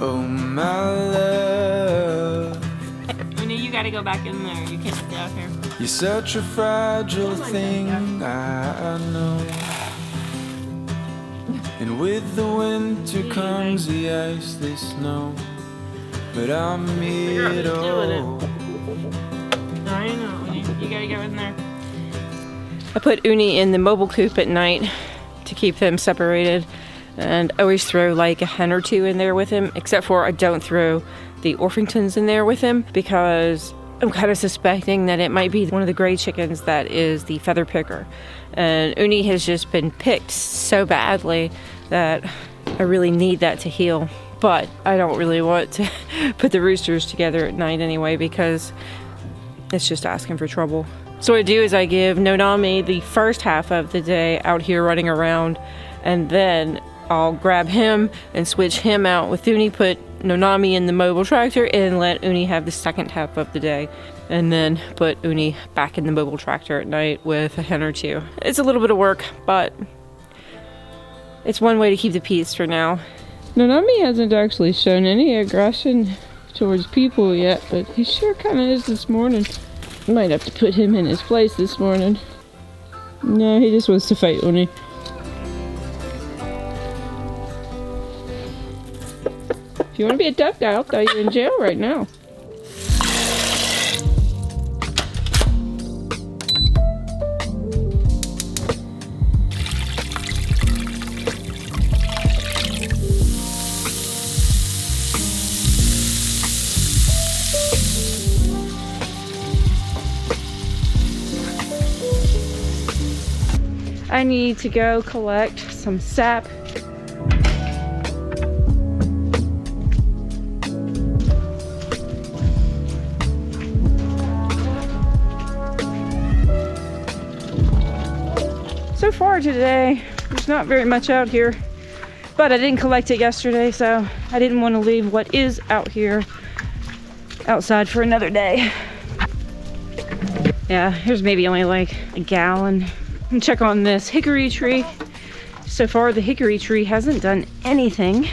Oh my love, Uni, you gotta go back in there. You can't stay out here. you're such a fragile thing, I know. And with the winter comes the ice, the snow, but I'm here to hold. I know, Uni. You gotta go in there. I put Uni in the mobile coop at night to keep them separated, and I always throw like a hen or two in there with him, except for I don't throw the Orpingtons in there with him because I'm kind of suspecting that it might be one of the gray chickens that is the feather picker. And Uni has just been picked so badly that I really need that to heal. But I don't really want to put the roosters together at night anyway because it's just asking for trouble. So what I do is I give Nonami the first half of the day out here running around, and then I'll grab him and switch him out with Uni, put Nonami in the mobile tractor, and let Uni have the second half of the day. And then put Uni back in the mobile tractor at night with a hen or two. It's a little bit of work, but it's one way to keep the peace for now. Nonami hasn't actually shown any aggression towards people yet, but he sure kind of is this morning. Might have to put him in his place this morning. No, he just wants to fight Uni. If you want to be a tough guy, I'll throw you in jail right now. I need to go collect some sap. So far today, there's not very much out here, but I didn't collect it yesterday, so I didn't want to leave what is out here outside for another day. Yeah, here's maybe only like a gallon. And check on this hickory tree. So far the hickory tree hasn't done anything,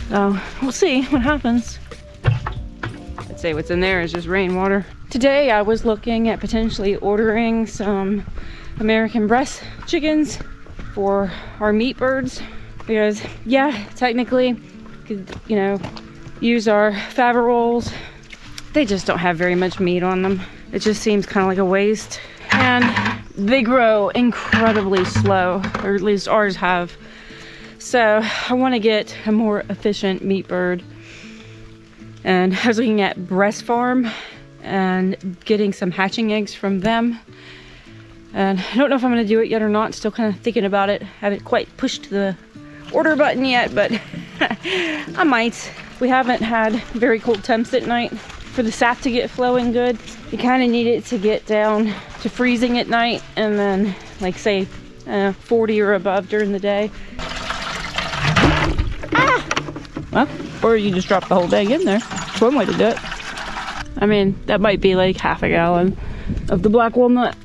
so we'll see what happens. I'd say what's in there is just rainwater. Today I was looking at potentially ordering some American Bresse chickens for our meat birds because yeah, technically could, you know, use our fava rolls. They just don't have very much meat on them. It just seems kind of like a waste, and they grow incredibly slow, or at least ours have. So I want to get a more efficient meat bird, and I was looking at Bresse Farm and getting some hatching eggs from them, and I don't know if I'm going to do it yet or not. Still kind of thinking about it. Haven't quite pushed the order button yet, but I might. We haven't had very cold temps at night. For the sap to get flowing good, you kind of need it to get down to freezing at night, and then like say 40 or above during the day. Ah! Well, or you just drop the whole thing in there. That's one way to do it. I mean, that might be like half a gallon of the black walnut.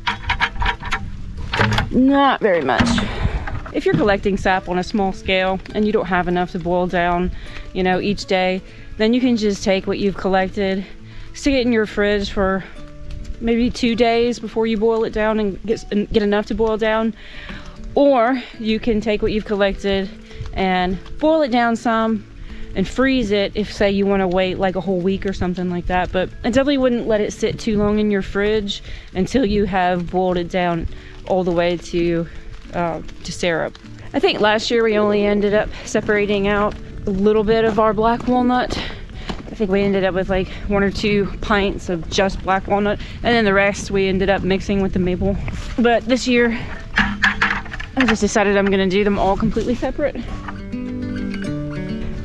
Not very much. If you're collecting sap on a small scale and you don't have enough to boil down, you know, each day, then you can just take what you've collected, stick it in your fridge for maybe 2 days before you boil it down and get enough to boil down. Or you can take what you've collected and boil it down some and freeze it if, say, you want to wait like a whole week or something like that. But I definitely wouldn't let it sit too long in your fridge until you have boiled it down all the way to syrup. I think last year we only ended up separating out a little bit of our black walnut. I think we ended up with like 1 or 2 pints of just black walnut, and then the rest we ended up mixing with the maple. But this year I just decided I'm gonna do them all completely separate.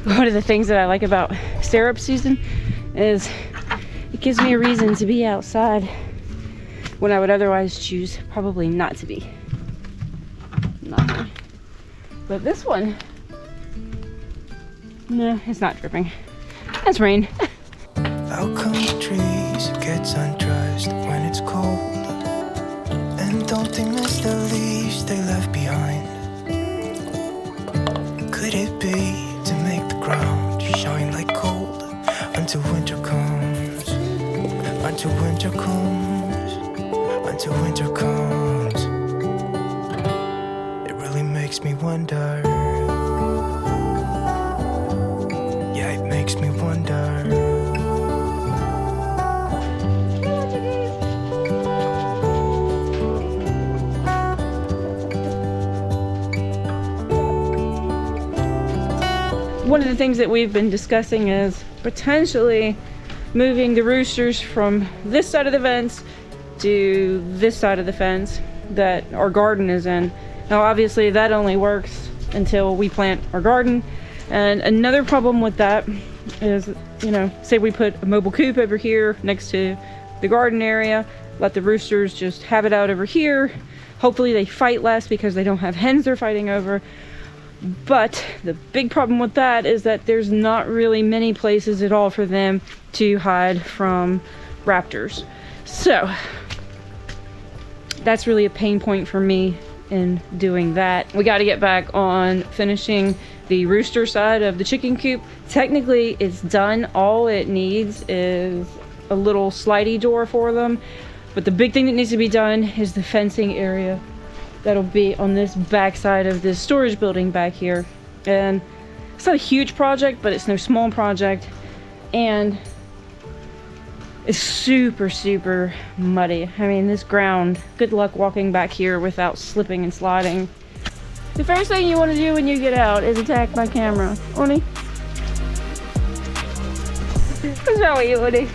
One of the things that I like about syrup season is it gives me a reason to be outside when I would otherwise choose probably not to be. Nothing. But this one, no, it's not dripping. That's rain. Out come the trees, it gets undressed when it's cold. And don't they miss the leaves they left behind? Could it be to make the ground until winter comes. It really makes me wonder. Yeah, it makes me wonder. One of the things that we've been discussing is potentially moving the roosters from this side of the fence to this side of the fence that our garden is in. Now obviously that only works until we plant our garden. And another problem with that is, you know, say we put a mobile coop over here next to the garden area, let the roosters just have it out over here. Hopefully they fight less because they don't have hens they're fighting over. But the big problem with that is that there's not really many places at all for them to hide from raptors. So that's really a pain point for me in doing that. We got to get back on finishing the rooster side of the chicken coop. Technically it's done. All it needs is a little slidey door for them. But the big thing that needs to be done is the fencing area that'll be on this back side of this storage building back here. And it's not a huge project, but it's no small project. And it's super, super muddy. I mean, this ground, good luck walking back here without slipping and sliding. The first thing you want to do when you get out is attack my camera. Oni? What's wrong with you, Oni?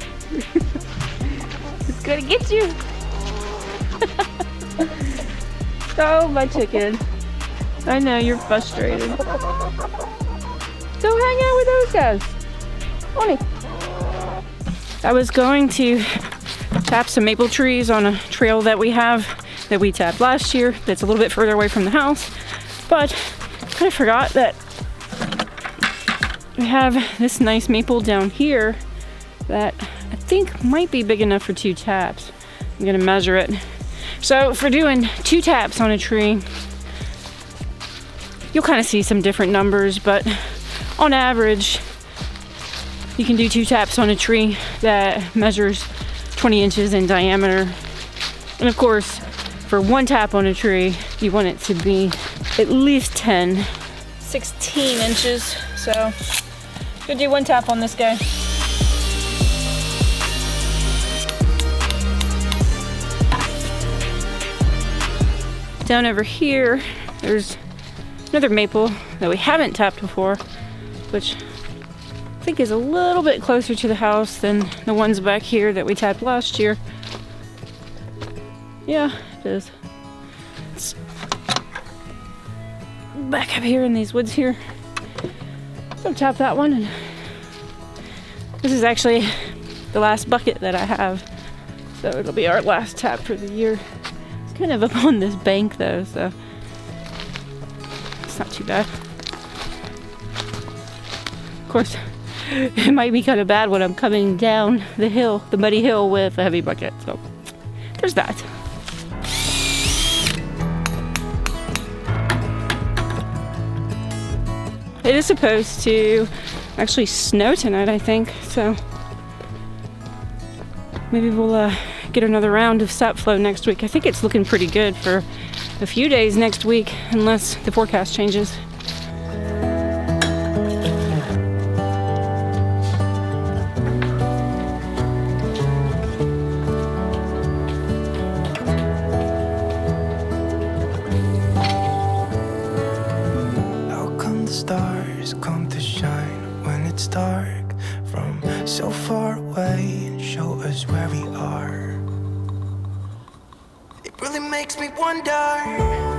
It's gonna get you. Oh, my chicken. I know you're frustrated. Go hang out with those guys. Oni. I was going to tap some maple trees on a trail that we have that we tapped last year that's a little bit further away from the house, but I kind of forgot that we have this nice maple down here that I think might be big enough for 2 taps. I'm gonna measure it. So if we're doing 2 taps on a tree, you'll kind of see some different numbers, but on average, you can do 2 taps on a tree that measures 20 inches in diameter. And of course, for 1 tap on a tree, you want it to be at least 16 inches. So I'm gonna do 1 tap on this guy. Down over here, there's another maple that we haven't tapped before, which I think is a little bit closer to the house than the ones back here that we tapped last year. Yeah, it is. It's back up here in these woods here. So tap that one, and this is actually the last bucket that I have, so it'll be our last tap for the year. It's kind of up on this bank though, so it's not too bad. Of course, it might be kind of bad when I'm coming down the hill, the muddy hill, with a heavy bucket, so there's that. It is supposed to actually snow tonight, I think, so maybe we'll get another round of sap flow next week. I think it's looking pretty good for a few days next week, unless the forecast changes. How come the stars come to shine when it's dark from so far away and show us where we are? It really makes me wonder.